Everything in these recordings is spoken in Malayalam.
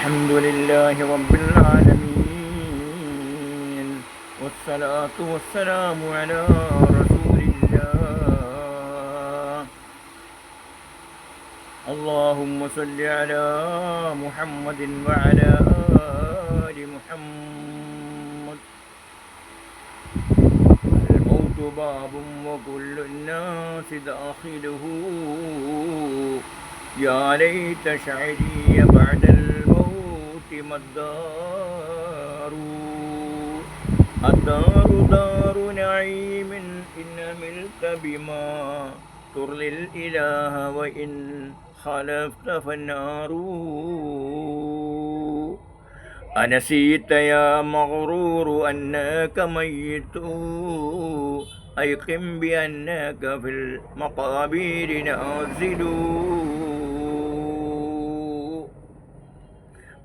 الحمد لله رب العالمين، والصلاة والسلام على رسول الله. اللهم صل على محمد وعلى آل محمد. الموت باب وكل الناس داخله، يا ليت شعري بعد الموت ما الدار دار نعيم إن عملت بما ترضي الإله، وإن خالفت فالنار. أنسيت يا مغرور أنك ميت، أيقن بأنك في المقابر نازل.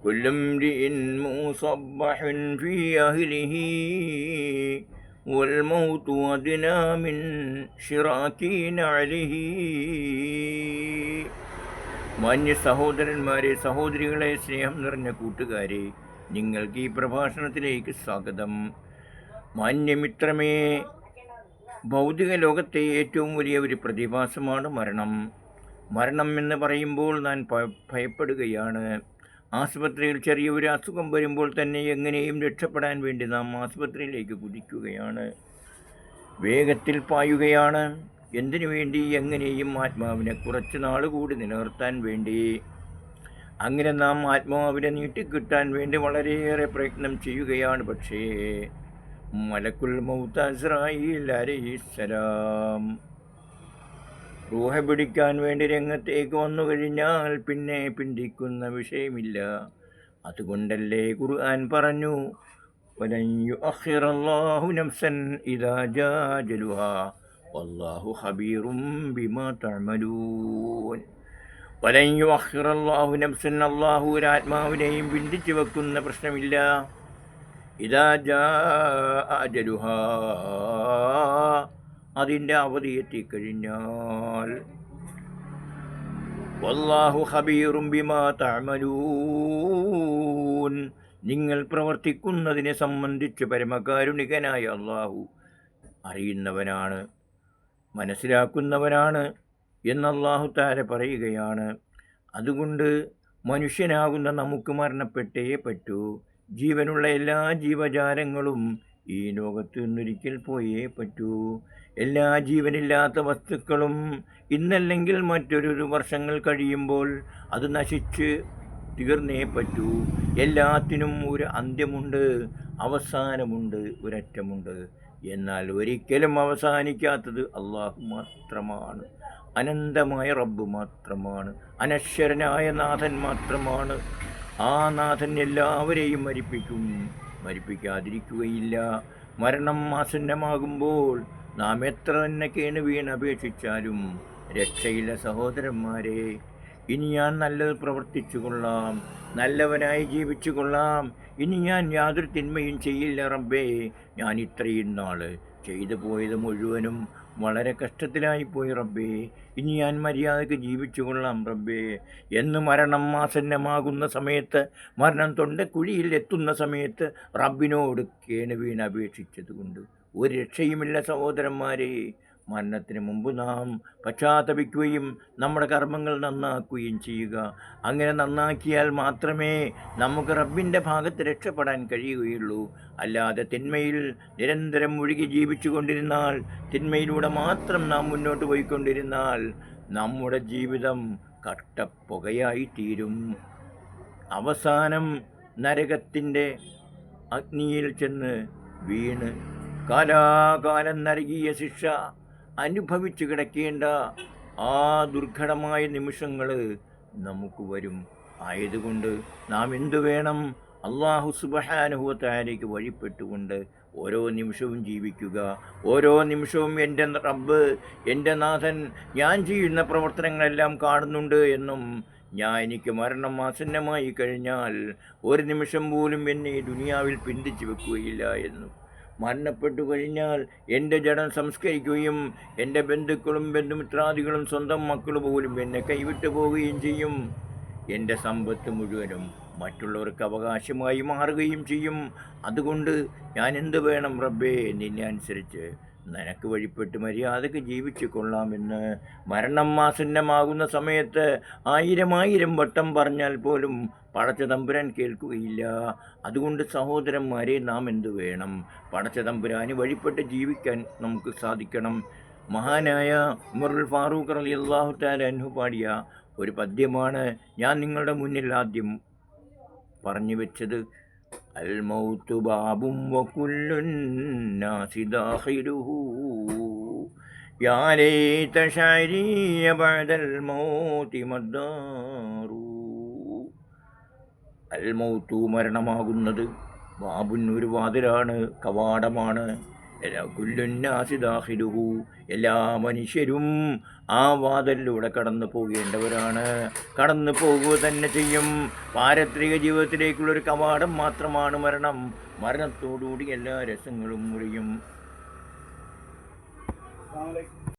كل امرئ مصبح في أهله، والموت أدنى من شراك نعله. മാന്യ സഹോദരന്മാരെ, സഹോദരികളെ, സ്നേഹം നിറഞ്ഞ കൂട്ടുകാരെ, നിങ്ങൾക്ക് ഈ പ്രഭാഷണത്തിലേക്ക് സ്വാഗതം. മാന്യമിത്രമേ, ഭൗതിക ലോകത്തെ ഏറ്റവും വലിയ ഒരു പ്രതിഭാസമാണ് മരണം. മരണം എന്ന് പറയുമ്പോൾ ഞാൻ ഭയപ്പെടുകയാണ്. ആശുപത്രിയിൽ ചെറിയൊരു അസുഖം വരുമ്പോൾ തന്നെ എങ്ങനെയും രക്ഷപ്പെടാൻ വേണ്ടി നാം ആശുപത്രിയിലേക്ക് കുതിക്കുകയാണ്, വേഗത്തിൽ പായുകയാണ്. എന്തിനു വേണ്ടി? എങ്ങനെയും ആത്മാവിനെ കുറച്ച് നാൾ കൂടി നിലനിർത്താൻ വേണ്ടി. അങ്ങനെ നാം ആത്മാവിനെ നീട്ടിക്കിട്ടാൻ വേണ്ടി വളരെയേറെ പ്രയത്നം ചെയ്യുകയാണ്. പക്ഷേ മലക്കുൽ മൗത്ത് അസ്രായീൽ അലൈഹിസ്സലാം റൂഹ പിടിക്കാൻ വേണ്ടി രംഗത്തേക്ക് വന്നു കഴിഞ്ഞാൽ പിന്നെ പിന്തിക്കുന്ന വിഷയമില്ല. അതുകൊണ്ടല്ലേ ഖുർആൻ പറഞ്ഞു, വലൻ യുഅഖിറല്ലാഹു നഫ്സൻ ഇദാ ജാ അജലുഹാ വല്ലാഹു ഖബീറും ബിമാ തഅമലൂൻ. വലൻ യുഅഖിറല്ലാഹു നഫ്സൻ, അല്ലാഹു ഒരു ആത്മാവിനെയും പിന്തിച്ചു വെക്കുന്ന പ്രശ്നമില്ല. ഇദാ ജാ അജലുഹാ, അതിൻ്റെ അവധി എത്തിക്കഴിഞ്ഞാൽ. വല്ലാഹു ഖബീറും ബിമാ തഅമലൂൻ, നിങ്ങൾ പ്രവർത്തിക്കുന്നതിനെ സംബന്ധിച്ച് പരമകാരുണികനായ അല്ലാഹു അറിയുന്നവനാണ്, മനസ്സിലാക്കുന്നവനാണ് എന്ന് അല്ലാഹു തആല പറയുകയാണ്. അതുകൊണ്ട് മനുഷ്യനാകുന്ന നമുക്ക് മരണപ്പെട്ടേ പറ്റൂ. ജീവനുള്ള എല്ലാ ജീവജാലങ്ങളും ഈ ലോകത്ത് നിന്നൊരിക്കൽ പോയേ പറ്റൂ. എല്ലാ ജീവനില്ലാത്ത വസ്തുക്കളും ഇന്നല്ലെങ്കിൽ മറ്റൊരു വർഷങ്ങൾ കഴിയുമ്പോൾ അത് നശിച്ച് തീർന്നേ പറ്റൂ. എല്ലാത്തിനും ഒരു അന്ത്യമുണ്ട്, അവസാനമുണ്ട്, ഒരറ്റമുണ്ട്. എന്നാൽ ഒരിക്കലും അവസാനിക്കാത്തത് അല്ലാഹു മാത്രമാണ്, അനന്തമായ റബ്ബ് മാത്രമാണ്, അനശ്വരനായ നാഥൻ മാത്രമാണ്. ആ നാഥൻ എല്ലാവരെയും മരിപ്പിക്കാതിരിക്കുകയില്ല. മരണം ആസന്നമാകുമ്പോൾ നാം എത്ര തന്നെ വീണപേക്ഷിച്ചാലും രക്ഷയില്ല സഹോദരന്മാരെ. ഇനി ഞാൻ നല്ലത് പ്രവർത്തിച്ചു കൊള്ളാം, നല്ലവനായി ജീവിച്ചു കൊള്ളാം, ഇനി ഞാൻ യാതൊരു തിന്മയും ചെയ്യില്ല റബ്ബേ, ഞാൻ ഇത്രയും നാൾ ചെയ്തു പോയത് മുഴുവനും വളരെ കഷ്ടത്തിലായിപ്പോയി റബ്ബേ, ഇനി ഞാൻ മര്യാദയ്ക്ക് ജീവിച്ചു കൊള്ളാം റബ്ബേ എന്ന് മരണം ആസന്നമാകുന്ന സമയത്ത്, മരണം തൊണ്ടക്കുഴിയിൽ എത്തുന്ന സമയത്ത് റബ്ബിനോട് വീണപേക്ഷിച്ചത് കൊണ്ട് ഒരു രക്ഷയുമില്ല സഹോദരന്മാരെ. മരണത്തിന് മുമ്പ് നാം പശ്ചാത്തപിക്കുകയും നമ്മുടെ കർമ്മങ്ങൾ നന്നാക്കുകയും ചെയ്യുക. അങ്ങനെ നന്നാക്കിയാൽ മാത്രമേ നമുക്ക് റബ്ബിൻ്റെ ഭാഗത്ത് രക്ഷപ്പെടാൻ കഴിയുകയുള്ളൂ. അല്ലാതെ തിന്മയിൽ നിരന്തരം മുഴുകി ജീവിച്ചു കൊണ്ടിരുന്നാൽ, തിന്മയിലൂടെ മാത്രം നാം മുന്നോട്ട് പോയിക്കൊണ്ടിരുന്നാൽ നമ്മുടെ ജീവിതം കട്ടപ്പുകയായി തീരും. അവസാനം നരകത്തിൻ്റെ അഗ്നിയിൽ ചെന്ന് വീണ് കാലാകാലം നരകീയ ശിക്ഷ അനുഭവിച്ചു കിടക്കേണ്ട ആ ദുർഘടമായ നിമിഷങ്ങൾ നമുക്ക് വരും. ആയതുകൊണ്ട് നാം എന്തു വേണം? അല്ലാഹു സുബ്ഹാനഹു വ തആലയ്ക്ക് വഴിപ്പെട്ടുകൊണ്ട് ഓരോ നിമിഷവും ജീവിക്കുക. ഓരോ നിമിഷവും എൻ്റെ റബ്ബ്, എൻ്റെ നാഥൻ ഞാൻ ചെയ്യുന്ന പ്രവർത്തനങ്ങളെല്ലാം കാണുന്നുണ്ട് എന്നും, എനിക്ക് മരണം ആസന്നമായി കഴിഞ്ഞാൽ ഒരു നിമിഷം പോലും എന്നെ ഈ ദുനിയാവിൽ പിന്തിച്ചു വെക്കുകയില്ല എന്നും, മരണപ്പെട്ടു കഴിഞ്ഞാൽ എൻ്റെ ജഡം സംസ്കരിക്കുകയും എൻ്റെ ബന്ധുക്കളും ബന്ധുമിത്രാദികളും സ്വന്തം മക്കൾ പോലും എന്നെ കൈവിട്ടു പോവുകയും ചെയ്യും. എൻ്റെ സമ്പത്ത് മുഴുവനും മറ്റുള്ളവർക്ക് അവകാശമായി മാറുകയും ചെയ്യും. അതുകൊണ്ട് ഞാൻ എന്ത് വേണം റബ്ബേ, നിന്നെ അനുസരിച്ച് നിനക്ക് വഴിപ്പെട്ട് മര്യാദക്ക് ജീവിച്ചു കൊള്ളാമെന്ന് മരണം ആസന്നമാകുന്ന സമയത്ത് 1000 വട്ടം പറഞ്ഞാൽ പോലും പടച്ച തമ്പുരാൻ കേൾക്കുകയില്ല. അതുകൊണ്ട് സഹോദരന്മാരെ, നാം എന്ത് വേണം? പടച്ച തമ്പുരാന് വഴിപ്പെട്ട് ജീവിക്കാൻ നമുക്ക് സാധിക്കണം. മഹാനായ ഉമറുൽ ഫാറൂഖ് റളിയല്ലാഹു തആല അൻഹു പാടിയ ഒരു പദ്യമാണ് ഞാൻ നിങ്ങളുടെ മുന്നിൽ ആദ്യം പറഞ്ഞു വെച്ചത്. അൽ മൗതു ബാബും വകുല്ലുന്നാസി ദാഖിലുഹു യാ ലൈത ശഅരിയ ബഅദൽ മൗതി മദ്ദാറു. അൽ മൗതു മരണമാകുന്നത്, ബാബുൻ ഒരു വാതിലാണ്, കവാടമാണ്, കുല്ലുന്നാസി ദാഖിലുഹു എല്ലാ മനുഷ്യരും ആ വാതിലിലൂടെ കടന്നു പോകേണ്ടവരാണ്, കടന്നു പോകുക തന്നെ ചെയ്യും. പാരത്രിക ജീവിതത്തിലേക്കുള്ളൊരു കവാടം മാത്രമാണ് മരണം. മരണത്തോടുകൂടി എല്ലാ രസങ്ങളും മുറിയും.